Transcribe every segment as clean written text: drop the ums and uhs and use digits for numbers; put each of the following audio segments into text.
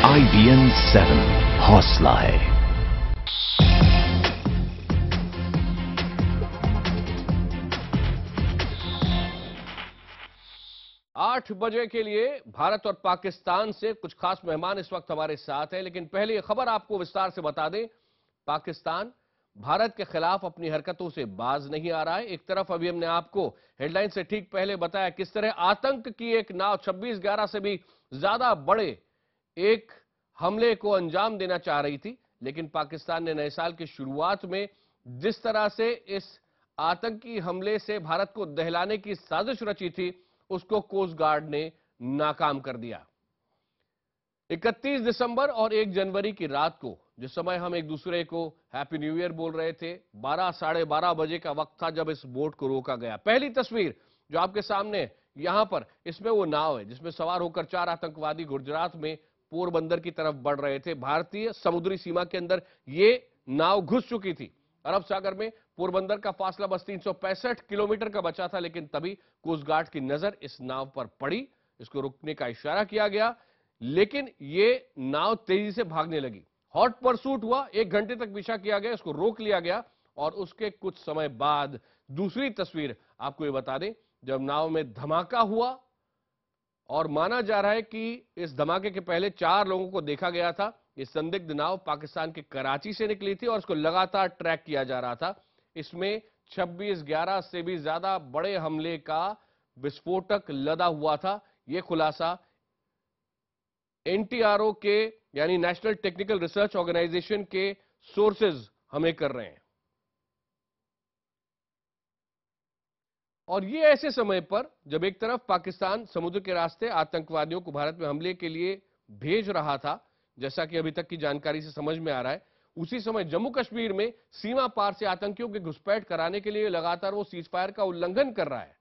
IBN 7 हौसला है। 8 बजे के लिए भारत और पाकिस्तान से कुछ खास मेहमान इस वक्त हमारे साथ हैं, लेकिन पहले ये खबर आपको विस्तार से बता दें। पाकिस्तान भारत के खिलाफ अपनी हरकतों से बाज नहीं आ रहा है। एक तरफ अभी हमने आपको हेडलाइन से ठीक पहले बताया किस तरह आतंक की एक नाव 26/11 से भी ज्यादा बड़े एक हमले को अंजाम देना चाह रही थी, लेकिन पाकिस्तान ने नए साल की शुरुआत में जिस तरह से इस आतंकी हमले से भारत को दहलाने की साजिश रची थी, उसको कोस्ट गार्ड ने नाकाम कर दिया। 31 दिसंबर और 1 जनवरी की रात को जिस समय हम एक दूसरे को हैप्पी न्यू ईयर बोल रहे थे, 12 साढ़े 12 बजे का वक्त था जब इस बोट को रोका गया। पहली तस्वीर जो आपके सामने यहां पर, इसमें वो नाव है जिसमें सवार होकर 4 आतंकवादी गुजरात में पोरबंदर की तरफ बढ़ रहे थे। भारतीय समुद्री सीमा के अंदर ये नाव घुस चुकी थी। अरब सागर में पोरबंदर का फासला बस 365 किलोमीटर का बचा था, लेकिन तभी कोस्ट गार्ड की नजर इस नाव पर पड़ी। इसको रुकने का इशारा किया गया, लेकिन ये नाव तेजी से भागने लगी। हॉट परसूट हुआ, 1 घंटे तक पीछा किया गया, इसको रोक लिया गया और उसके कुछ समय बाद दूसरी तस्वीर आपको ये बता दें, जब नाव में धमाका हुआ और माना जा रहा है कि इस धमाके के पहले 4 लोगों को देखा गया था। ये संदिग्ध नाव पाकिस्तान के कराची से निकली थी और इसको लगातार ट्रैक किया जा रहा था। इसमें 26/11 से भी ज्यादा बड़े हमले का विस्फोटक लदा हुआ था। यह खुलासा NTRO के यानी नेशनल टेक्निकल रिसर्च ऑर्गेनाइजेशन के सोर्सेज हमें कर रहे हैं। और ये ऐसे समय पर जब एक तरफ पाकिस्तान समुद्र के रास्ते आतंकवादियों को भारत में हमले के लिए भेज रहा था, जैसा कि अभी तक की जानकारी से समझ में आ रहा है, उसी समय जम्मू कश्मीर में सीमा पार से आतंकियों की घुसपैठ कराने के लिए लगातार वो सीज फायर का उल्लंघन कर रहा है।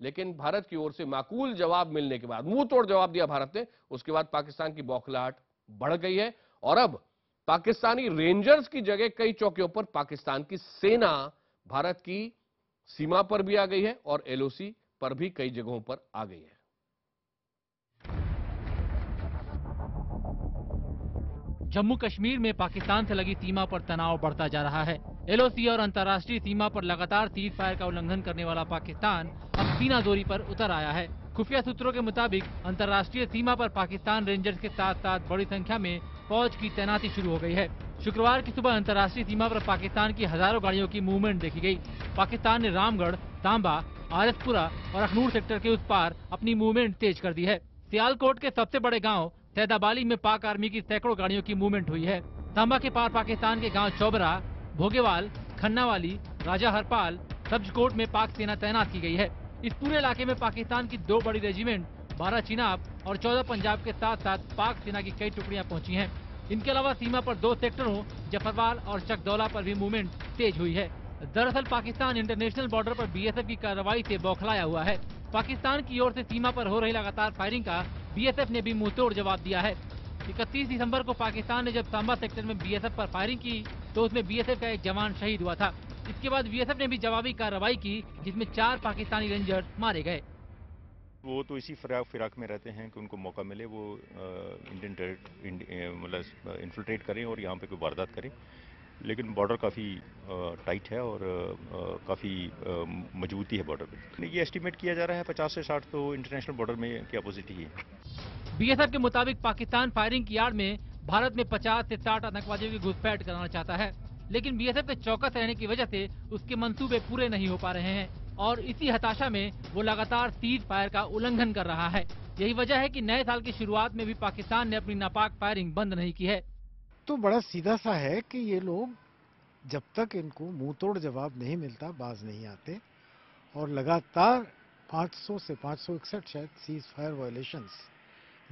लेकिन भारत की ओर से माकूल जवाब मिलने के बाद, मुंह तोड़ जवाब दिया भारत ने, उसके बाद पाकिस्तान की बौखलाहट बढ़ गई है और अब पाकिस्तानी रेंजर्स की जगह कई चौकियों पर पाकिस्तान की सेना भारत की सीमा पर भी आ गई है और LOC पर भी कई जगहों पर आ गई है। जम्मू कश्मीर में पाकिस्तान से लगी सीमा पर तनाव बढ़ता जा रहा है। LOC और अंतर्राष्ट्रीय सीमा पर लगातार सीज फायर का उल्लंघन करने वाला पाकिस्तान अब सीनाजोरी पर उतर आया है। खुफिया सूत्रों के मुताबिक अंतर्राष्ट्रीय सीमा पर पाकिस्तान रेंजर्स के साथ साथ बड़ी संख्या में फौज की तैनाती शुरू हो गई है। शुक्रवार की सुबह अंतर्राष्ट्रीय सीमा पर पाकिस्तान की हजारों गाड़ियों की मूवमेंट देखी गई। पाकिस्तान ने रामगढ़, तांबा, RSपुरा और अखनूर सेक्टर के उस पार अपनी मूवमेंट तेज कर दी है। सियालकोट के सबसे बड़े गाँव सैदाबाली में पाक आर्मी की सैकड़ों गाड़ियों की मूवमेंट हुई है। तांबा के पार पाकिस्तान के गांव चौबरा, भोगेवाल, खन्नावाली, राजा हरपाल, सब्जकोट में पाक सेना तैनात की गई है। इस पूरे इलाके में पाकिस्तान की 2 बड़ी रेजिमेंट 12 चिनाब और 14 पंजाब के साथ साथ पाक सेना की कई टुकड़ियां पहुंची हैं। इनके अलावा सीमा पर 2 सेक्टरों जफरवाल और चकदौला पर भी मूवमेंट तेज हुई है। दरअसल पाकिस्तान इंटरनेशनल बॉर्डर पर BSF की कार्रवाई से बौखलाया हुआ है। पाकिस्तान की ओर से सीमा पर हो रही लगातार फायरिंग का BSF ने भी मुंहतोड़ जवाब दिया है। 31 दिसंबर को पाकिस्तान ने जब सांबा सेक्टर में BSF पर फायरिंग की तो उसमें BSF का एक जवान शहीद हुआ था। इसके बाद BSF ने भी जवाबी कार्रवाई की, जिसमें 4 पाकिस्तानी रेंजर्स मारे गए। वो तो इसी फिराक में रहते हैं कि उनको मौका मिले वो इंडियन मतलब इन्फिल्ट्रेट करें और यहाँ पे कोई वारदात करें, लेकिन बॉर्डर काफ़ी टाइट है और काफ़ी मजबूती है बॉर्डर पे। ये एस्टिमेट किया जा रहा है 50 से 60 तो इंटरनेशनल बॉर्डर में की अपोजिट ही है। BSF के मुताबिक पाकिस्तान फायरिंग की आड़ में भारत में 50 से 60 आतंकवादियों की घुसपैठ कराना चाहता है, लेकिन BSF के चौकस रहने की वजह से उसके मंसूबे पूरे नहीं हो पा रहे हैं और इसी हताशा में वो लगातार सीज फायर का उल्लंघन कर रहा है। यही वजह है कि नए साल की शुरुआत में भी पाकिस्तान ने अपनी नापाक फायरिंग बंद नहीं की है। तो बड़ा सीधा सा है कि ये लोग जब तक इनको मुंह तोड़ जवाब नहीं मिलता बाज नहीं आते और लगातार 500 से 561 शायद सीज फायर वायलेशंस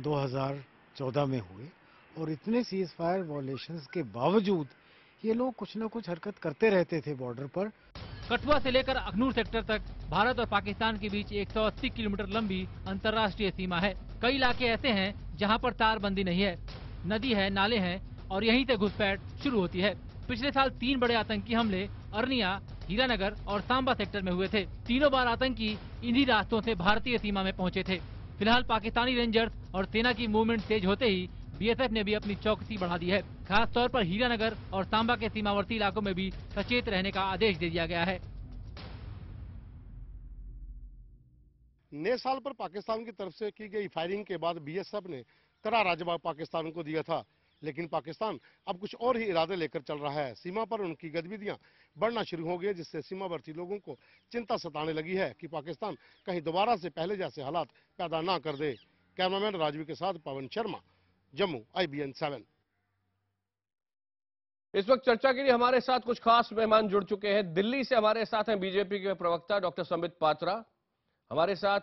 2014 में हुए और इतने सीज फायर वायलेशंस के बावजूद ये लोग कुछ न कुछ हरकत करते रहते थे बॉर्डर पर। कठुआ से लेकर अखनूर सेक्टर तक भारत और पाकिस्तान के बीच 180 किलोमीटर लंबी अंतर्राष्ट्रीय सीमा है। कई इलाके ऐसे हैं जहां पर तारबंदी नहीं है, नदी है, नाले हैं और यहीं से घुसपैठ शुरू होती है। पिछले साल 3 बड़े आतंकी हमले अरनिया, हीरानगर और सांबा सेक्टर में हुए थे। तीनों बार आतंकी इन्हीं रास्तों से भारतीय सीमा में पहुंचे थे। फिलहाल पाकिस्तानी रेंजर्स और सेना की मूवमेंट तेज होते ही बीएसएफ ने भी अपनी चौकसी बढ़ा दी है। खास तौर पर हीरानगर और सांबा के सीमावर्ती इलाकों में भी सचेत रहने का आदेश दे दिया गया है। नए साल पर पाकिस्तान की तरफ से की गई फायरिंग के बाद बीएसएफ ने करारा जवाब पाकिस्तान को दिया था, लेकिन पाकिस्तान अब कुछ और ही इरादे लेकर चल रहा है। सीमा पर उनकी गतिविधियां बढ़ना शुरू हो गई, जिससे सीमावर्ती लोगों को चिंता सताने लगी है कि पाकिस्तान कहीं दोबारा से पहले जैसे हालात पैदा ना कर दे। कैमरामैन राजवी के साथ पवन शर्मा, जम्मू, IBN 7। इस वक्त चर्चा के लिए हमारे साथ कुछ खास मेहमान जुड़ चुके हैं। दिल्ली से हमारे साथ हैं बीजेपी के प्रवक्ता डॉक्टर संबित पात्रा, हमारे साथ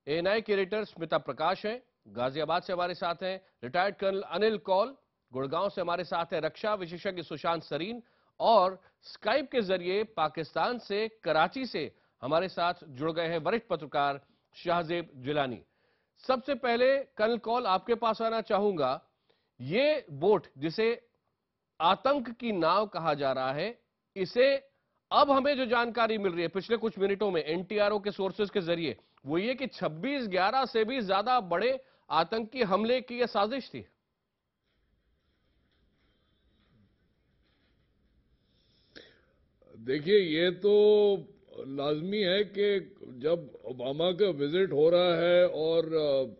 ANI के एडिटर स्मिता प्रकाश हैं, गाजियाबाद से हमारे साथ हैं रिटायर्ड कर्नल अनिल कौल, गुड़गांव से हमारे साथ हैं रक्षा विशेषज्ञ सुशांत सरीन, और स्काइप के जरिए पाकिस्तान से कराची से हमारे साथ जुड़ गए हैं वरिष्ठ पत्रकार शाहजेब जिलानी। सबसे पहले कर्नल कौल, आपके पास आना चाहूंगा। ये बोट जिसे आतंक की नाव कहा जा रहा है, इसे अब हमें जो जानकारी मिल रही है पिछले कुछ मिनटों में NTRO के सोर्सेज के जरिए, वो ये कि 26/11 से भी ज्यादा बड़े आतंकी हमले की यह साजिश थी। देखिए, ये तो लाजमी है कि जब ओबामा का विजिट हो रहा है और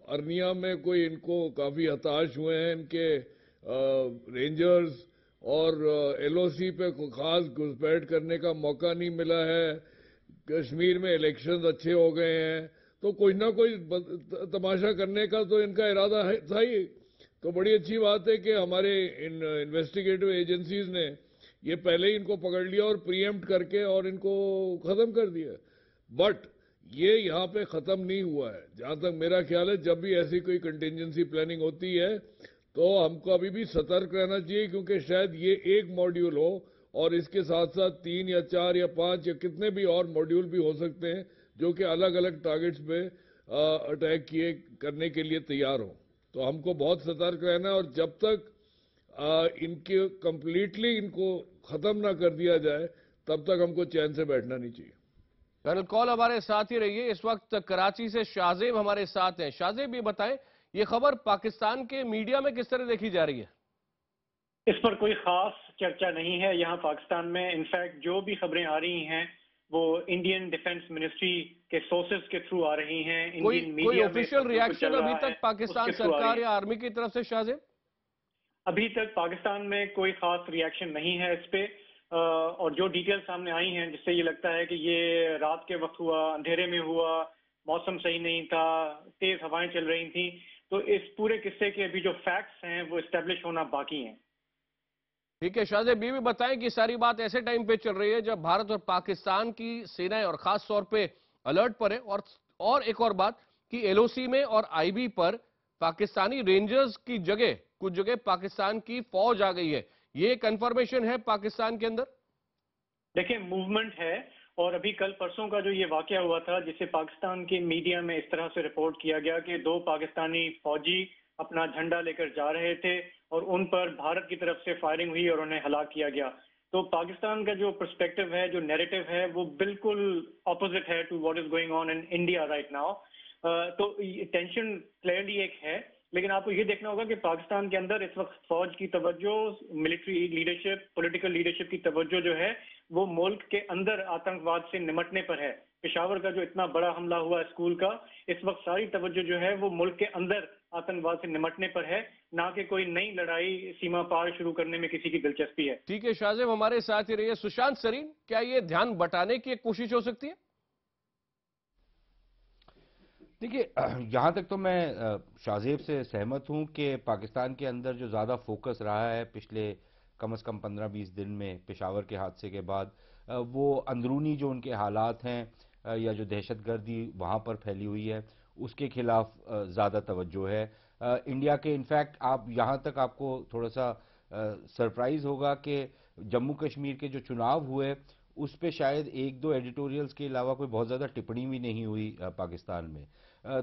अर्निया में कोई इनको काफी हताश हुए हैं इनके रेंजर्स और LOC पे खास घुसपैठ करने का मौका नहीं मिला है, कश्मीर में इलेक्शंस अच्छे हो गए हैं, तो कुछ ना कोई तमाशा करने का तो इनका इरादा है था ही। तो बड़ी अच्छी बात है कि हमारे इन इन्वेस्टिगेटिव एजेंसीज ने ये पहले ही इनको पकड़ लिया और प्रीएम्प्ट करके और इनको खत्म कर दिया। बट ये यहाँ पे खत्म नहीं हुआ है। जहां तक मेरा ख्याल है, जब भी ऐसी कोई कंटिजेंसी प्लानिंग होती है तो हमको अभी भी सतर्क रहना चाहिए, क्योंकि शायद ये एक मॉड्यूल हो और इसके साथ साथ 3 या 4 या 5 या कितने भी और मॉड्यूल भी हो सकते हैं जो कि अलग अलग टारगेट्स पे अटैक किए करने के लिए तैयार हो। तो हमको बहुत सतर्क रहना है, और जब तक इनके कंप्लीटली इनको खत्म ना कर दिया जाए तब तक हमको चैन से बैठना नहीं चाहिए। कर्नल कौल हमारे साथ ही रहिए। इस वक्त कराची से शाहजेब हमारे साथ हैं। शाहजेब, ये बताएं, ये खबर पाकिस्तान के मीडिया में किस तरह देखी जा रही है? इस पर कोई खास चर्चा नहीं है यहाँ पाकिस्तान में। इनफैक्ट जो भी खबरें आ रही हैं वो इंडियन डिफेंस मिनिस्ट्री के सोर्सेज के थ्रू आ रही हैं। इंडियन मीडिया कोई ऑफिशियल रिएक्शन अभी तक पाकिस्तान सरकार या आर्मी की तरफ से शाहजेब? अभी तक पाकिस्तान में कोई खास रिएक्शन नहीं है इस पे, और जो डिटेल सामने आई हैं जिससे ये लगता है कि ये रात के वक्त हुआ, अंधेरे में हुआ, मौसम सही नहीं था, तेज हवाएं चल रही थी। तो इस पूरे किस्से के अभी जो फैक्ट्स हैं वो एस्टेब्लिश होना बाकी हैं। ठीक है शाहजेब, ये भी बताएं कि सारी बात ऐसे टाइम पे चल रही है जब भारत और पाकिस्तान की सेनाएं और खास तौर पे अलर्ट पर है, और एक और बात कि LOC में और IB पर पाकिस्तानी रेंजर्स की जगह कुछ जगह पाकिस्तान की फौज आ गई है। ये कंफर्मेशन है पाकिस्तान के अंदर? देखिए, मूवमेंट है, और अभी कल परसों का जो ये वाकया हुआ था जिसे पाकिस्तान के मीडिया में इस तरह से रिपोर्ट किया गया कि 2 पाकिस्तानी फौजी अपना झंडा लेकर जा रहे थे और उन पर भारत की तरफ से फायरिंग हुई और उन्हें हलाक किया गया। तो पाकिस्तान का जो पर्सपेक्टिव है, जो नैरेटिव है, वो बिल्कुल ऑपोजिट है to what is going on in India right now. तो टेंशन क्लियरली एक है, लेकिन आपको ये देखना होगा कि पाकिस्तान के अंदर इस वक्त फौज की तवज्जो, मिलिट्री लीडरशिप, पॉलिटिकल लीडरशिप की तवज्जो जो है वो मुल्क के अंदर आतंकवाद से निमटने पर है। पेशावर का जो इतना बड़ा हमला हुआ स्कूल का, इस वक्त सारी तवज्जो जो है वो मुल्क के अंदर आतंकवाद से निमटने पर है, ना कि कोई नई लड़ाई सीमा पार शुरू करने में किसी की दिलचस्पी है। ठीक है शाहजेब, हमारे साथ ही रहिए। सुशांत सरीन, क्या ये ध्यान बटाने की एक कोशिश हो सकती है? देखिए, यहाँ तक तो मैं शाहजेब से सहमत हूँ कि पाकिस्तान के अंदर जो ज़्यादा फोकस रहा है पिछले कम से कम 15-20 दिन में पेशावर के हादसे के बाद, वो अंदरूनी जो उनके हालात हैं या जो दहशतगर्दी वहाँ पर फैली हुई है उसके खिलाफ ज़्यादा तवज्जो है। इंडिया के इनफैक्ट आप यहाँ तक आपको थोड़ा सा सरप्राइज़ होगा कि जम्मू कश्मीर के जो चुनाव हुए उस पे शायद 1-2 एडिटोरियल्स के अलावा कोई बहुत ज़्यादा टिप्पणी भी नहीं हुई पाकिस्तान में।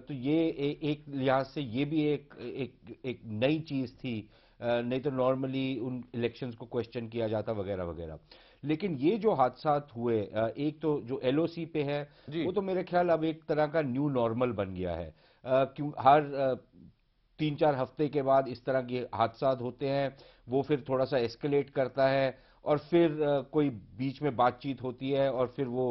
तो ये एक लिहाज से ये भी एक नई चीज़ थी, नहीं तो नॉर्मली उन इलेक्शंस को क्वेश्चन किया जाता वगैरह वगैरह। लेकिन ये जो हादसात हुए, एक तो जो LOC पे है वो तो मेरे ख्याल अब एक तरह का न्यू नॉर्मल बन गया है। क्यों हर 3-4 हफ्ते के बाद इस तरह के हादसा होते हैं, वो फिर थोड़ा सा एस्केलेट करता है और फिर कोई बीच में बातचीत होती है और फिर वो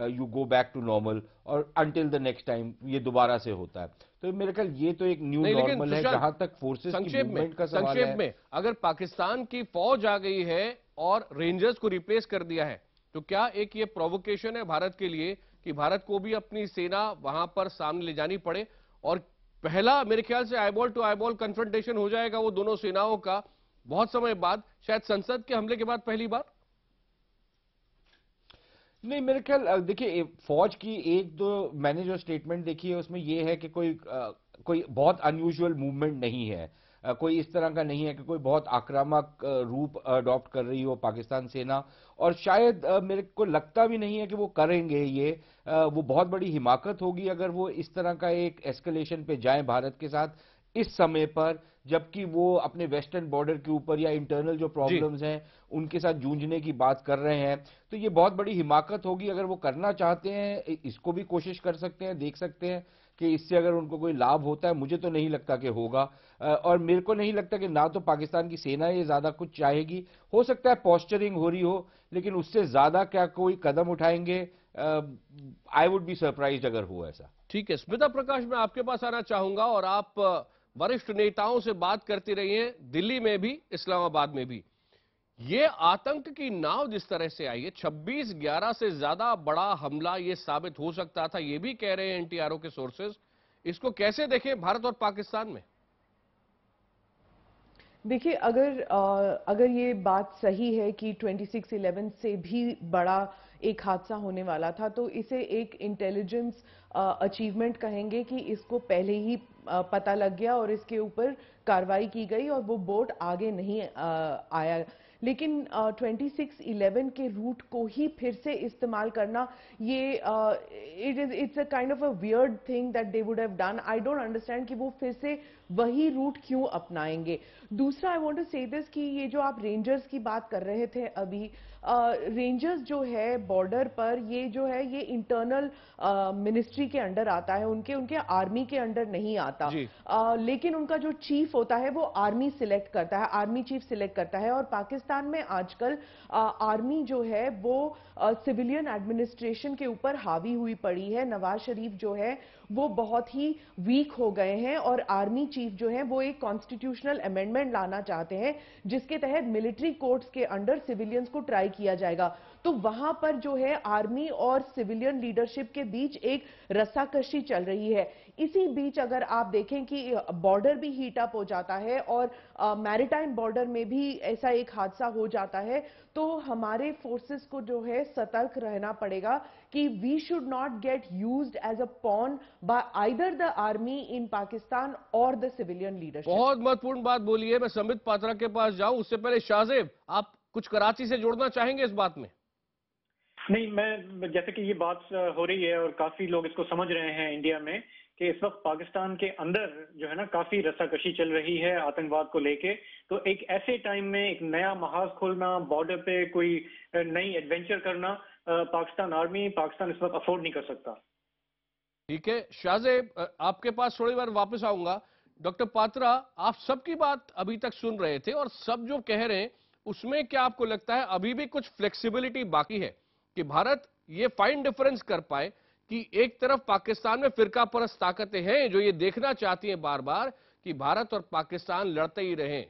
you go back to normal और अंटिल द नेक्स्ट टाइम ये दोबारा से होता है। तो मेरे ख्याल ये तो एक न्यू नहीं, लेकिन नॉर्मल है। सुशांत, जहां तक फोर्सेस की मूवमेंट का सवाल संक्षेप है, में अगर पाकिस्तान की फौज आ गई है और रेंजर्स को रिप्लेस कर दिया है, तो क्या एक ये प्रोवोकेशन है भारत के लिए कि भारत को भी अपनी सेना वहां पर सामने ले जानी पड़े और पहला मेरे ख्याल से आईबॉल टू आईबॉल कन्फ्रंटेशन हो जाएगा वो दोनों सेनाओं का बहुत समय बाद, शायद संसद के हमले के बाद पहली बार? नहीं, मेरे ख्याल देखिए फौज की एक दो मैंने जो स्टेटमेंट देखी है उसमें ये है कि कोई बहुत अनयूजुअल मूवमेंट नहीं है, कोई इस तरह का नहीं है कि कोई बहुत आक्रामक रूप अडॉप्ट कर रही हो पाकिस्तान सेना, और शायद मेरे को लगता भी नहीं है कि वो करेंगे ये। वो बहुत बड़ी हिमाकत होगी अगर वो इस तरह का एक एस्केलेशन पे जाएं भारत के साथ इस समय पर, जबकि वो अपने वेस्टर्न बॉर्डर के ऊपर या इंटरनल जो प्रॉब्लम्स हैं उनके साथ जूझने की बात कर रहे हैं। तो ये बहुत बड़ी हिमाकत होगी। अगर वो करना चाहते हैं इसको भी कोशिश कर सकते हैं, देख सकते हैं कि इससे अगर उनको कोई लाभ होता है। मुझे तो नहीं लगता कि होगा, और मेरे को नहीं लगता कि ना तो पाकिस्तान की सेना ये ज्यादा कुछ चाहेगी। हो सकता है पोस्चरिंग हो रही हो, लेकिन उससे ज्यादा क्या कोई कदम उठाएंगे? आई वुड बी सरप्राइज्ड अगर हुआ ऐसा। ठीक है, स्मिता प्रकाश, मैं आपके पास आना चाहूंगा और आप वरिष्ठ नेताओं से बात करती रही हैं, दिल्ली में भी इस्लामाबाद में भी। ये आतंक की नाव जिस तरह से आई है, 26/11 से ज्यादा बड़ा हमला ये साबित हो सकता था, ये भी कह रहे हैं एनटीआरओ के सोर्सेज। इसको कैसे देखें भारत और पाकिस्तान में? देखिए, अगर ये बात सही है कि 26/11 से भी बड़ा एक हादसा होने वाला था, तो इसे एक इंटेलिजेंस अचीवमेंट कहेंगे कि इसको पहले ही पता लग गया और इसके ऊपर कार्रवाई की गई और वो बोट आगे नहीं आया। लेकिन 26/11 के रूट को ही फिर से इस्तेमाल करना, ये it's a kind of a weird thing that they would have done. I don't understand कि वो फिर से वही रूट क्यों अपनाएंगे। दूसरा, आई वांट टू से दिस कि ये जो आप रेंजर्स की बात कर रहे थे अभी, रेंजर्स जो है बॉर्डर पर, ये जो है ये इंटरनल मिनिस्ट्री के अंडर आता है, उनके आर्मी के अंडर नहीं आता। लेकिन उनका जो चीफ होता है वो आर्मी सिलेक्ट करता है, आर्मी चीफ सिलेक्ट करता है। और पाकिस्तान में आजकल आर्मी जो है वो सिविलियन एडमिनिस्ट्रेशन के ऊपर हावी हुई पड़ी है। नवाज शरीफ जो है वो बहुत ही वीक हो गए हैं और आर्मी चीफ जो है वो एक कॉन्स्टिट्यूशनल अमेंडमेंट लाना चाहते हैं जिसके तहत मिलिट्री कोर्ट्स के अंडर सिविलियंस को ट्राई किया जाएगा। तो वहां पर जो है आर्मी और सिविलियन लीडरशिप के बीच एक रस्साकशी चल रही है। इसी बीच अगर आप देखें कि बॉर्डर भी हीट अप हो जाता है और मैरिटाइम बॉर्डर में भी ऐसा एक हादसा हो जाता है, तो हमारे फोर्सेस को जो है सतर्क रहना पड़ेगा कि we should not get used as a pawn by either the army in Pakistan और द सिविलियन लीडरशिप। बहुत महत्वपूर्ण बात बोली है। मैं संबित पात्रा के पास जाऊं उससे पहले शाहजेब, आप कुछ कराची से जोड़ना चाहेंगे इस बात में? नहीं, मैं जैसे कि ये बात हो रही है और काफी लोग इसको समझ रहे हैं इंडिया में कि इस वक्त पाकिस्तान के अंदर जो है ना काफी रस्साकशी चल रही है आतंकवाद को लेके। तो एक ऐसे टाइम में एक नया महाज खोलना, बॉर्डर पे कोई नई एडवेंचर करना, पाकिस्तान आर्मी, पाकिस्तान इस वक्त अफोर्ड नहीं कर सकता। ठीक है शाहजेब, आपके पास थोड़ी बार वापस आऊंगा। डॉक्टर पात्रा, आप सबकी बात अभी तक सुन रहे थे और सब जो कह रहे हैं उसमें क्या आपको लगता है अभी भी कुछ फ्लेक्सिबिलिटी बाकी है कि भारत ये फाइन डिफरेंस कर पाए कि एक तरफ पाकिस्तान में फिरका परस्त ताकतें हैं जो ये देखना चाहती हैं बार बार कि भारत और पाकिस्तान लड़ते ही रहें?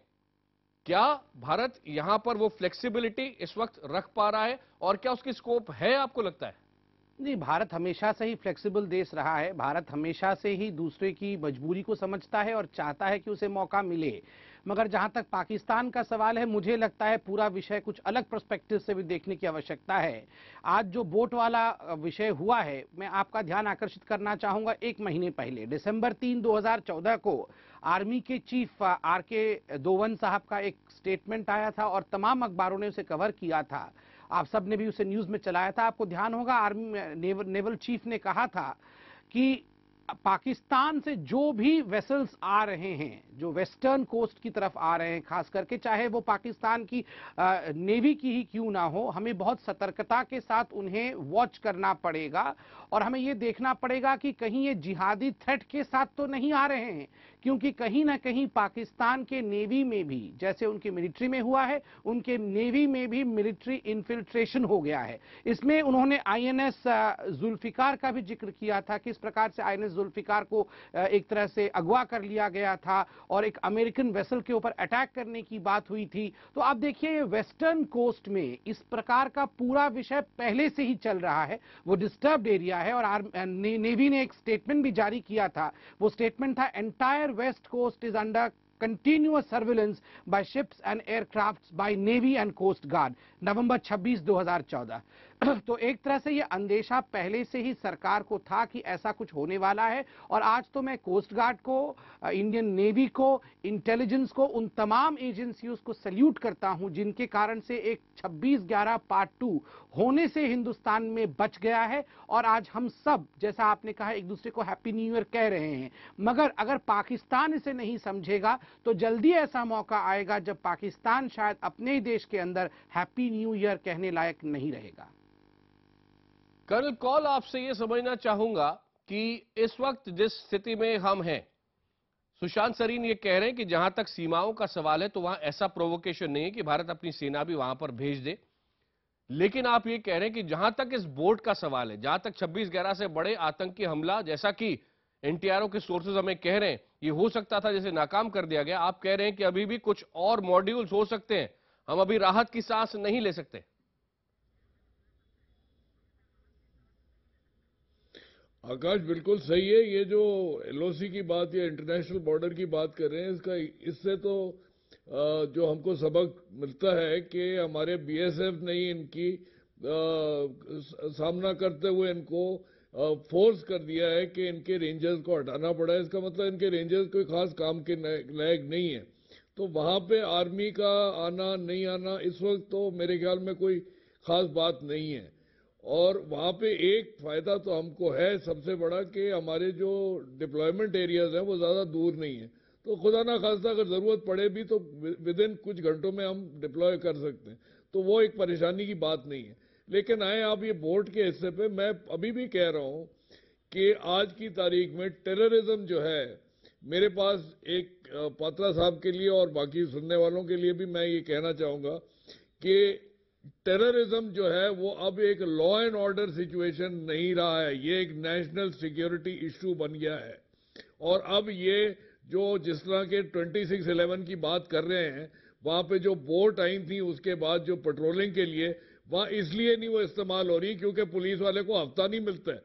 क्या भारत यहां पर वो फ्लेक्सिबिलिटी इस वक्त रख पा रहा है और क्या उसकी स्कोप है आपको लगता है? जी, भारत हमेशा से ही फ्लेक्सिबल देश रहा है। भारत हमेशा से ही दूसरे की मजबूरी को समझता है और चाहता है कि उसे मौका मिले। मगर जहां तक पाकिस्तान का सवाल है, मुझे लगता है पूरा विषय कुछ अलग पर्सपेक्टिव से भी देखने की आवश्यकता है। आज जो बोट वाला विषय हुआ है, मैं आपका ध्यान आकर्षित करना चाहूंगा। 1 महीने पहले दिसंबर 3, 2014 को आर्मी के चीफ RK दोवन साहब का एक स्टेटमेंट आया था और तमाम अखबारों ने उसे कवर किया था। आप सब ने भी उसे न्यूज में चलाया था। आपको ध्यान होगा, आर्मी नेवल चीफ ने कहा था कि पाकिस्तान से जो भी वेसल्स आ रहे हैं, जो वेस्टर्न कोस्ट की तरफ आ रहे हैं, खास करके चाहे वो पाकिस्तान की नेवी की ही क्यों ना हो, हमें बहुत सतर्कता के साथ उन्हें वॉच करना पड़ेगा और हमें ये देखना पड़ेगा कि कहीं ये जिहादी थ्रेट के साथ तो नहीं आ रहे हैं, क्योंकि कहीं ना कहीं पाकिस्तान के नेवी में भी, जैसे उनके मिलिट्री में हुआ है, उनके नेवी में भी मिलिट्री इन्फिल्ट्रेशन हो गया है। इसमें उन्होंने आईएनएस जुल्फिकार का भी जिक्र किया था, किस प्रकार से आईएनएस जुल्फिकार को एक तरह से अगवा कर लिया गया था और एक अमेरिकन वेसल के ऊपर अटैक करने की बात हुई थी। तो आप देखिए, ये वेस्टर्न कोस्ट में इस प्रकार का पूरा विषय पहले से ही चल रहा है, वो डिस्टर्ब्ड एरिया है और नेवी ने एक स्टेटमेंट भी जारी किया था। वो स्टेटमेंट था, entire west coast is under continuous surveillance by ships and aircrafts by Navy and Coast Guard, नवंबर 26, 2014। तो एक तरह से ये अंदेशा पहले से ही सरकार को था कि ऐसा कुछ होने वाला है और आज तो मैं कोस्ट गार्ड को, इंडियन नेवी को, इंटेलिजेंस को, उन तमाम एजेंसियों को सल्यूट करता हूं जिनके कारण से एक 26/11 पार्ट 2 होने से हिंदुस्तान में बच गया है और आज हम सब, जैसा आपने कहा, एक दूसरे को हैप्पी न्यू ईयर कह रहे हैं। मगर अगर पाकिस्तान इसे नहीं समझेगा तो जल्दी ऐसा मौका आएगा जब पाकिस्तान शायद अपने ही देश के अंदर हैप्पी न्यू ईयर कहने लायक नहीं रहेगा। कर्नल कौल, आपसे यह समझना चाहूंगा कि इस वक्त जिस स्थिति में हम हैं, सुशांत सरीन ये कह रहे हैं कि जहां तक सीमाओं का सवाल है तो वहां ऐसा प्रोवोकेशन नहीं है कि भारत अपनी सेना भी वहां पर भेज दे, लेकिन आप ये कह रहे हैं कि जहां तक इस बोट का सवाल है, जहां तक 26/11 से बड़े आतंकी हमला, जैसा कि एनटीआरओ के सोर्सेज हमें कह रहे हैं, ये हो सकता था जैसे नाकाम कर दिया गया, आप कह रहे हैं कि अभी भी कुछ और मॉड्यूल्स हो सकते हैं, हम अभी राहत की सांस नहीं ले सकते। आकाश बिल्कुल सही है। ये जो एलओसी की बात या इंटरनेशनल बॉर्डर की बात कर रहे हैं, इससे तो जो हमको सबक मिलता है कि हमारे बीएसएफ ने इनकी सामना करते हुए इनको फोर्स कर दिया है कि इनके रेंजर्स को हटाना पड़ा है। इसका मतलब इनके रेंजर्स कोई खास काम के लायक नहीं है। तो वहां पे आर्मी का आना नहीं आना इस वक्त तो मेरे ख्याल में कोई खास बात नहीं है। और वहां पे एक फायदा तो हमको है सबसे बड़ा, कि हमारे जो डिप्लॉयमेंट एरियाज हैं वो ज्यादा दूर नहीं है, तो खुदा ना खास्ता अगर जरूरत पड़े भी तो विद इन कुछ घंटों में हम डिप्लॉय कर सकते हैं, तो वो एक परेशानी की बात नहीं है। लेकिन आए आप ये बोर्ड के हिस्से पे, मैं अभी भी कह रहा हूं कि आज की तारीख में टेररिज्म जो है, मेरे पास एक पात्रा साहब के लिए और बाकी सुनने वालों के लिए भी मैं ये कहना चाहूंगा कि टेररिज्म जो है वो अब एक लॉ एंड ऑर्डर सिचुएशन नहीं रहा है, ये एक नेशनल सिक्योरिटी इशू बन गया है। और अब ये जो जिस तरह के 26/11 की बात कर रहे हैं, वहां पे जो बोट आई थी उसके बाद जो पेट्रोलिंग के लिए, वहां इसलिए नहीं वो इस्तेमाल हो रही क्योंकि पुलिस वाले को हफ्ता नहीं मिलता है।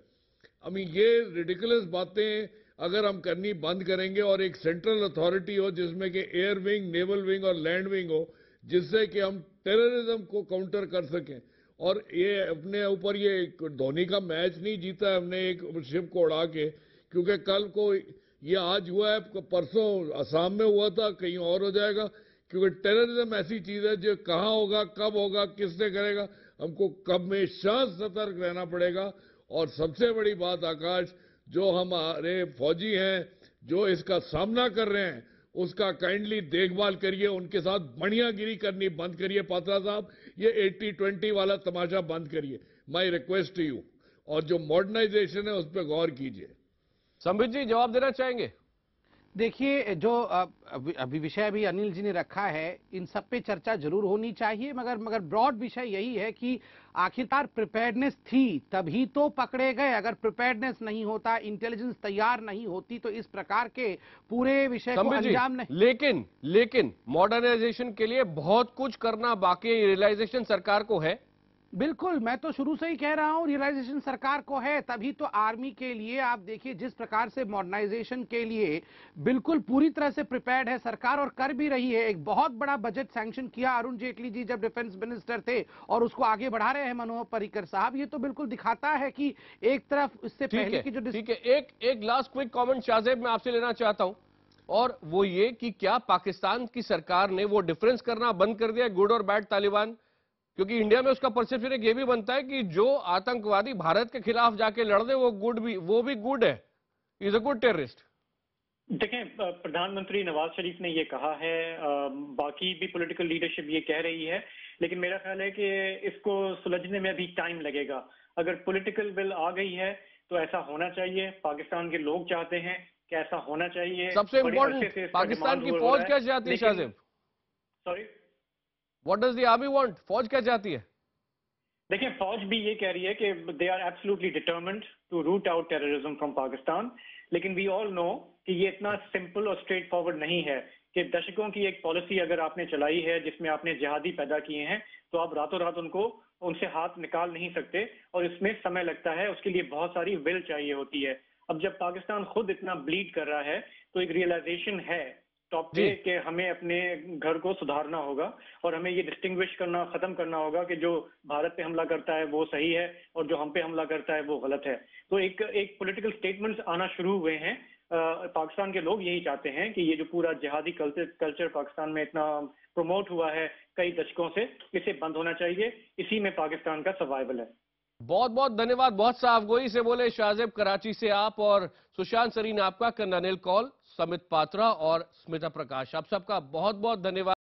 अब ये रिडिकुलस बातें अगर हम करनी बंद करेंगे और एक सेंट्रल अथॉरिटी हो जिसमें कि एयर विंग, नेवल विंग और लैंड विंग हो, जिससे कि हम टेररिज्म को काउंटर कर सकें। और ये अपने ऊपर ये धोनी का मैच नहीं जीता है हमने एक शिप को उड़ा के, क्योंकि कल को ये आज हुआ है, परसों असम में हुआ था, कहीं और हो जाएगा, क्योंकि टेररिज्म ऐसी चीज है जो कहां होगा, कब होगा, किसने करेगा, हमको हमेशा सतर्क रहना पड़ेगा। और सबसे बड़ी बात आकाश, जो हमारे फौजी हैं जो इसका सामना कर रहे हैं उसका काइंडली देखभाल करिए, उनके साथ बढ़ियागिरी करनी बंद करिए। पात्रा साहब, ये 80-20 वाला तमाशा बंद करिए, माई रिक्वेस्ट टू यू। और जो मॉडर्नाइजेशन है उस पर गौर कीजिए। संबित जी, जवाब देना चाहेंगे? देखिए, जो अभी विषय भी अनिल जी ने रखा है, इन सब पे चर्चा जरूर होनी चाहिए, मगर ब्रॉड विषय यही है कि आखिरकार प्रिपेयर्डनेस थी तभी तो पकड़े गए। अगर प्रिपेयर्डनेस नहीं होता, इंटेलिजेंस तैयार नहीं होती, तो इस प्रकार के पूरे विषय को अंजाम नहीं। लेकिन मॉडर्नाइजेशन के लिए बहुत कुछ करना बाकी, रियलाइजेशन सरकार को है। बिल्कुल, मैं तो शुरू से ही कह रहा हूं रियलाइजेशन सरकार को है, तभी तो आर्मी के लिए आप देखिए जिस प्रकार से मॉडर्नाइजेशन के लिए बिल्कुल पूरी तरह से प्रिपेयर्ड है सरकार, और कर भी रही है। एक बहुत बड़ा बजट सैंक्शन किया अरुण जेटली जी जब डिफेंस मिनिस्टर थे, और उसको आगे बढ़ा रहे हैं मनोहर पर्रिकर साहब। ये तो बिल्कुल दिखाता है कि एक तरफ इससे पहले की जो ठीक है, एक लास्ट क्विक कॉमेंट शाहजेब मैं आपसे लेना चाहता हूं, और वो ये कि क्या पाकिस्तान की सरकार ने वो डिफरेंस करना बंद कर दिया गुड और बैड तालिबान? क्योंकि इंडिया में उसका परसेप्शन एक ये भी बनता है कि जो आतंकवादी भारत के खिलाफ जाके लड़ रहे वो भी गुड है, He is a good terrorist. देखें, प्रधानमंत्री नवाज शरीफ ने ये कहा है, बाकी भी पॉलिटिकल लीडरशिप ये कह रही है, लेकिन मेरा ख्याल है कि इसको सुलझने में अभी टाइम लगेगा। अगर पॉलिटिकल विल आ गई है तो ऐसा होना चाहिए, पाकिस्तान के लोग चाहते हैं कि ऐसा होना चाहिए। सबसे इम्पोर्टेंट, पाकिस्तान की फौज क्या चाहती है Shahzeb? Sorry, what does the army want? फौज क्या चाहती है? देखिए, फौज भी ये कह रही है कि they are absolutely determined to root out terrorism from Pakistan, लेकिन वी ऑल नो कि ये इतना सिंपल और स्ट्रेट फॉरवर्ड नहीं है कि दशकों की एक पॉलिसी अगर आपने चलाई है जिसमें आपने जिहादी पैदा किए हैं तो आप रातों रात उनसे हाथ निकाल नहीं सकते, और इसमें समय लगता है, उसके लिए बहुत सारी विल चाहिए होती है। अब जब पाकिस्तान खुद इतना ब्लीड कर रहा है तो एक रियलाइजेशन है टॉप पे कि हमें अपने घर को सुधारना होगा और हमें ये डिस्टिंग्विश करना, खत्म करना होगा कि जो भारत पे हमला करता है वो सही है और जो हम पे हमला करता है वो गलत है। तो एक पॉलिटिकल स्टेटमेंट्स आना शुरू हुए हैं। पाकिस्तान के लोग यही चाहते हैं कि ये जो पूरा जिहादी कल्चर पाकिस्तान में इतना प्रमोट हुआ है कई दशकों से, इसे बंद होना चाहिए। इसी में पाकिस्तान का सर्वाइवल है। बहुत बहुत धन्यवाद, बहुत साफ गोई से बोले शाहजेब कराची से आप, और सुशांत सरीन आपका, कर्नल कॉल, समित पात्रा और स्मिता प्रकाश, आप सबका बहुत बहुत धन्यवाद।